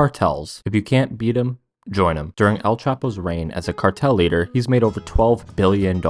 Cartels. If you can't beat them, join him. During El Chapo's reign as a cartel leader, he's made over $12 billion.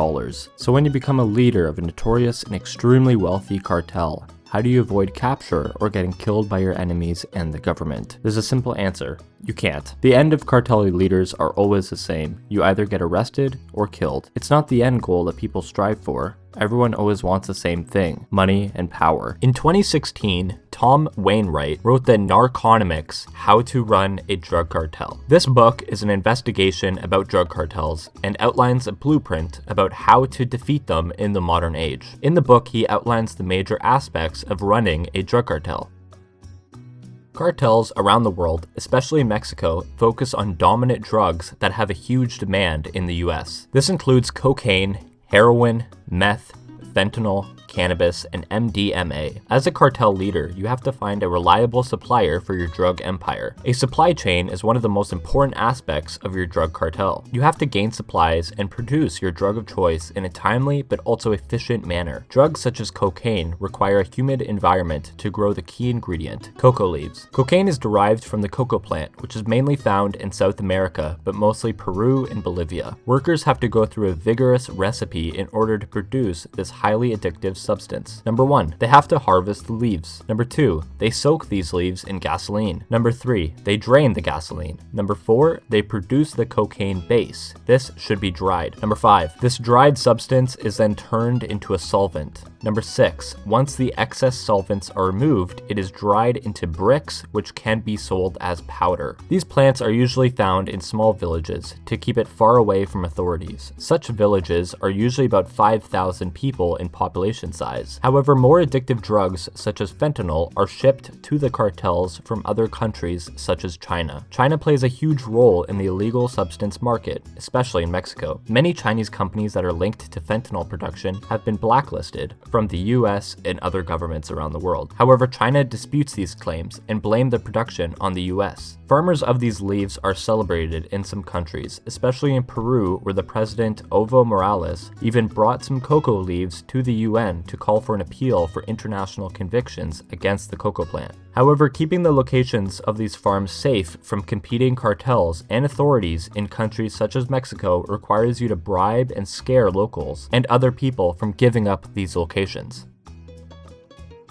So when you become a leader of a notorious and extremely wealthy cartel, how do you avoid capture or getting killed by your enemies and the government? There's a simple answer. You can't. The end of cartel leaders are always the same. You either get arrested or killed. It's not the end goal that people strive for. Everyone always wants the same thing: money and power. In 2016, Tom Wainwright wrote the Narconomics: How to Run a Drug Cartel. This book is an investigation about drug cartels and outlines a blueprint about how to defeat them in the modern age. In the book, he outlines the major aspects of running a drug cartel. Cartels around the world, especially Mexico, focus on dominant drugs that have a huge demand in the US. This includes cocaine, heroin, meth, fentanyl, cannabis, and MDMA. As a cartel leader, you have to find a reliable supplier for your drug empire. A supply chain is one of the most important aspects of your drug cartel. You have to gain supplies and produce your drug of choice in a timely but also efficient manner. Drugs such as cocaine require a humid environment to grow the key ingredient, cocoa leaves. Cocaine is derived from the cocoa plant, which is mainly found in South America, but mostly Peru and Bolivia. Workers have to go through a vigorous recipe in order to produce this highly addictive substance. Number 1, they have to harvest the leaves. Number 2, they soak these leaves in gasoline. Number 3, they drain the gasoline. Number 4, they produce the cocaine base. This should be dried. Number 5, this dried substance is then turned into a solvent. Number 6, once the excess solvents are removed, it is dried into bricks, which can be sold as powder. These plants are usually found in small villages to keep it far away from authorities. Such villages are usually about 5,000 people in population size. However, more addictive drugs such as fentanyl are shipped to the cartels from other countries such as China. China plays a huge role in the illegal substance market, especially in Mexico. Many Chinese companies that are linked to fentanyl production have been blacklisted from the US and other governments around the world. However, China disputes these claims and blame the production on the US. Farmers of these leaves are celebrated in some countries, especially in Peru, where the president Evo Morales even brought some cocoa leaves to the UN to call for an appeal for international convictions against the cocoa plant. However, keeping the locations of these farms safe from competing cartels and authorities in countries such as Mexico requires you to bribe and scare locals and other people from giving up these locations.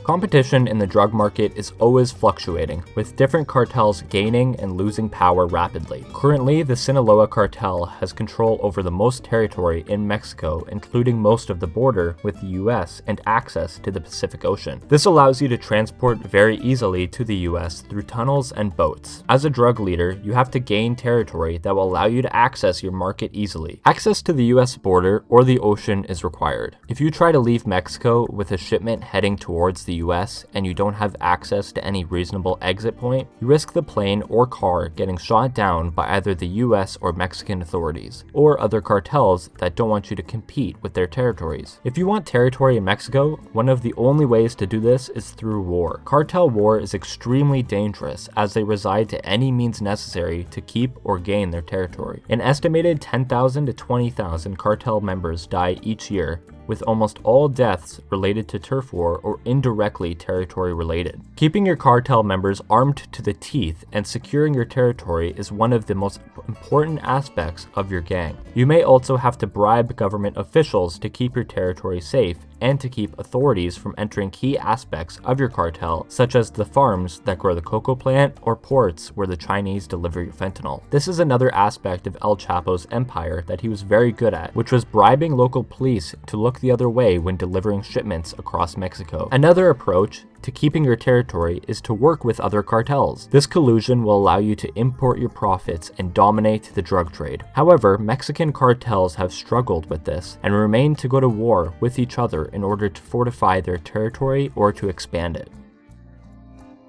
Competition in the drug market is always fluctuating, with different cartels gaining and losing power rapidly. Currently, the Sinaloa cartel has control over the most territory in Mexico, including most of the border with the US and access to the Pacific Ocean. This allows you to transport very easily to the US through tunnels and boats. As a drug leader, you have to gain territory that will allow you to access your market easily. Access to the US border or the ocean is required. If you try to leave Mexico with a shipment heading towards the US and you don't have access to any reasonable exit point, you risk the plane or car getting shot down by either the US or Mexican authorities, or other cartels that don't want you to compete with their territories. If you want territory in Mexico, one of the only ways to do this is through war. Cartel war is extremely dangerous as they reside to any means necessary to keep or gain their territory. An estimated 10,000 to 20,000 cartel members die each year, with almost all deaths related to turf war or indirectly territory related. Keeping your cartel members armed to the teeth and securing your territory is one of the most important aspects of your gang. You may also have to bribe government officials to keep your territory safe and to keep authorities from entering key aspects of your cartel, such as the farms that grow the cocoa plant or ports where the Chinese deliver your fentanyl. This is another aspect of El Chapo's empire that he was very good at, which was bribing local police to look the other way when delivering shipments across Mexico. Another approach to keeping your territory is to work with other cartels. This collusion will allow you to import your profits and dominate the drug trade. However, Mexican cartels have struggled with this and remain to go to war with each other in order to fortify their territory or to expand it.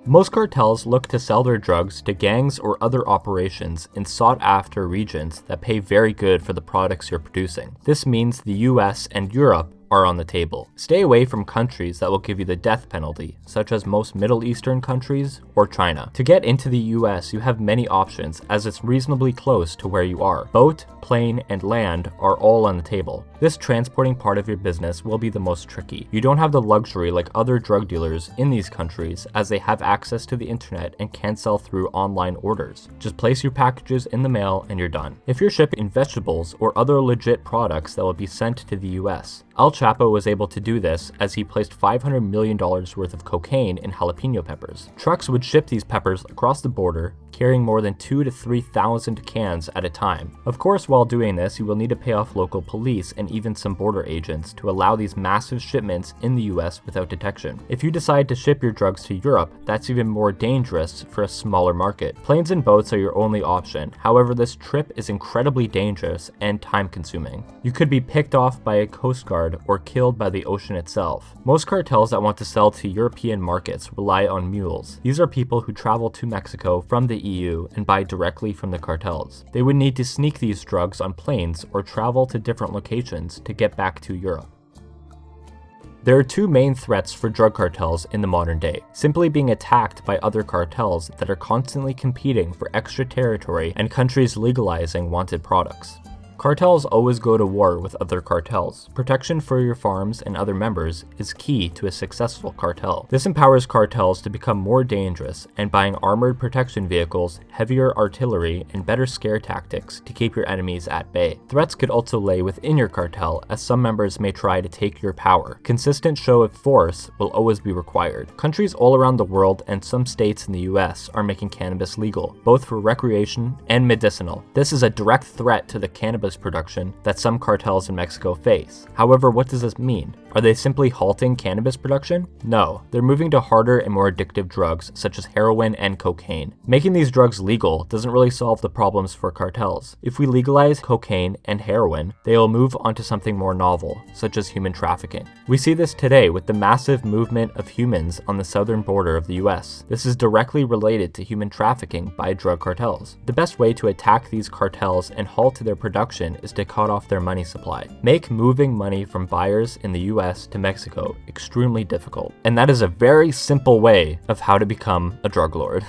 Most cartels look to sell their drugs to gangs or other operations in sought-after regions that pay very good for the products you're producing. This means the US and Europe are on the table. Stay away from countries that will give you the death penalty, such as most Middle Eastern countries or China. To get into the US, you have many options as it's reasonably close to where you are. Boat, plane, and land are all on the table. This transporting part of your business will be the most tricky. You don't have the luxury like other drug dealers in these countries as they have access to the internet and can sell through online orders. Just place your packages in the mail and you're done. If you're shipping vegetables or other legit products that will be sent to the US, El Chapo was able to do this as he placed $500 million worth of cocaine in jalapeno peppers. Trucks would ship these peppers across the border, carrying more than 2,000 to 3,000 cans at a time. Of course, while doing this, you will need to pay off local police and even some border agents to allow these massive shipments in the US without detection. If you decide to ship your drugs to Europe, that's even more dangerous for a smaller market. Planes and boats are your only option. However, this trip is incredibly dangerous and time-consuming. You could be picked off by a coast guard or killed by the ocean itself. Most cartels that want to sell to European markets rely on mules. These are people who travel to Mexico from the EU and buy directly from the cartels. They would need to sneak these drugs on planes or travel to different locations to get back to Europe. There are two main threats for drug cartels in the modern day: simply being attacked by other cartels that are constantly competing for extra territory and countries legalizing wanted products. Cartels always go to war with other cartels. Protection for your farms and other members is key to a successful cartel. This empowers cartels to become more dangerous and buying armored protection vehicles, heavier artillery, and better scare tactics to keep your enemies at bay. Threats could also lay within your cartel as some members may try to take your power. Consistent show of force will always be required. Countries all around the world and some states in the US are making cannabis legal, both for recreation and medicinal. This is a direct threat to the cannabis production that some cartels in Mexico face. However, what does this mean? Are they simply halting cannabis production? No, they're moving to harder and more addictive drugs such as heroin and cocaine. Making these drugs legal doesn't really solve the problems for cartels. If we legalize cocaine and heroin, they will move on to something more novel, such as human trafficking. We see this today with the massive movement of humans on the southern border of the US. This is directly related to human trafficking by drug cartels. The best way to attack these cartels and halt their production is to cut off their money supply. Make moving money from buyers in the US to Mexico extremely difficult. And that is a very simple way of how to become a drug lord.